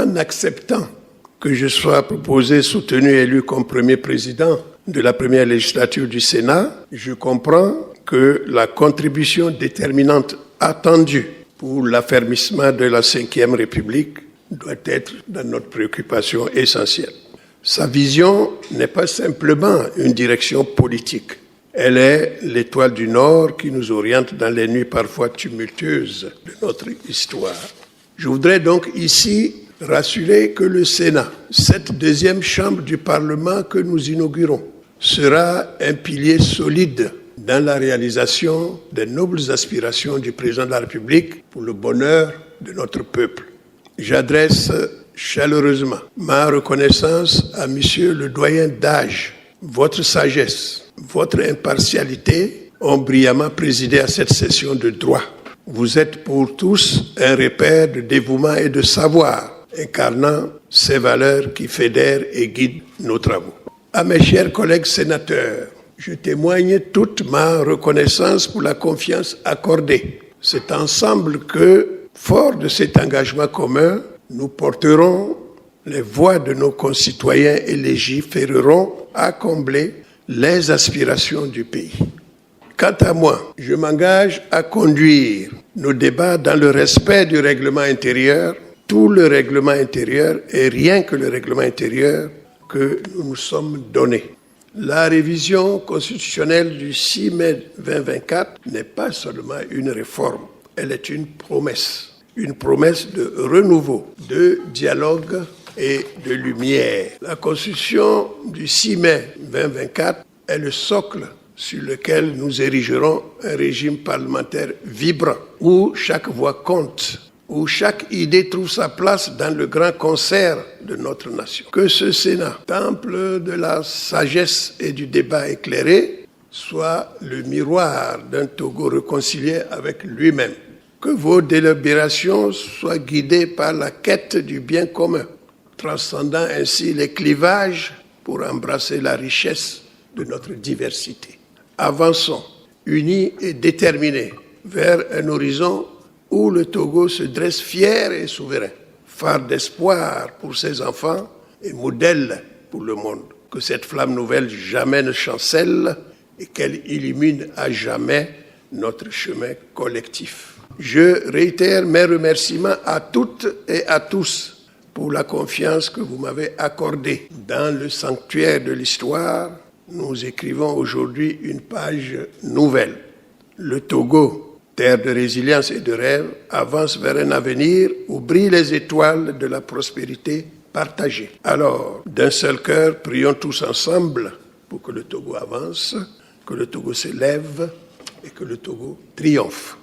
En acceptant que je sois proposé, soutenu et élu comme premier président de la première législature du Sénat, je comprends que la contribution déterminante attendue pour l'affermissement de la Ve République doit être dans notre préoccupation essentielle. Sa vision n'est pas simplement une direction politique. Elle est l'étoile du Nord qui nous oriente dans les nuits parfois tumultueuses de notre histoire. Je voudrais donc ici rassurer que le Sénat, cette deuxième chambre du Parlement que nous inaugurons, sera un pilier solide dans la réalisation des nobles aspirations du président de la République pour le bonheur de notre peuple. J'adresse chaleureusement ma reconnaissance à Monsieur le doyen d'âge. Votre sagesse, votre impartialité ont brillamment présidé à cette session de droit. Vous êtes pour tous un repère de dévouement et de savoir, incarnant ces valeurs qui fédèrent et guident nos travaux. À mes chers collègues sénateurs, je témoigne toute ma reconnaissance pour la confiance accordée. C'est ensemble que, fort de cet engagement commun, nous porterons les voix de nos concitoyens et légiférerons à combler les aspirations du pays. Quant à moi, je m'engage à conduire nos débats dans le respect du règlement intérieur, tout le règlement intérieur et rien que le règlement intérieur que nous nous sommes donnés. La révision constitutionnelle du 6 mai 2024 n'est pas seulement une réforme, elle est une promesse de renouveau, de dialogue et de lumière. La Constitution du 6 mai 2024 est le socle sur lequel nous érigerons un régime parlementaire vibrant, où chaque voix compte, où chaque idée trouve sa place dans le grand concert de notre nation. Que ce Sénat, temple de la sagesse et du débat éclairé, soit le miroir d'un Togo réconcilié avec lui-même. Que vos délibérations soient guidées par la quête du bien commun, transcendant ainsi les clivages pour embrasser la richesse de notre diversité. Avançons, unis et déterminés, vers un horizon où le Togo se dresse fier et souverain, phare d'espoir pour ses enfants et modèle pour le monde. Que cette flamme nouvelle jamais ne chancelle et qu'elle illumine à jamais notre chemin collectif. Je réitère mes remerciements à toutes et à tous pour la confiance que vous m'avez accordée. Dans le sanctuaire de l'histoire, nous écrivons aujourd'hui une page nouvelle. Le Togo, terre de résilience et de rêve, avance vers un avenir où brillent les étoiles de la prospérité partagée. Alors, d'un seul cœur, prions tous ensemble pour que le Togo avance, que le Togo s'élève et que le Togo triomphe.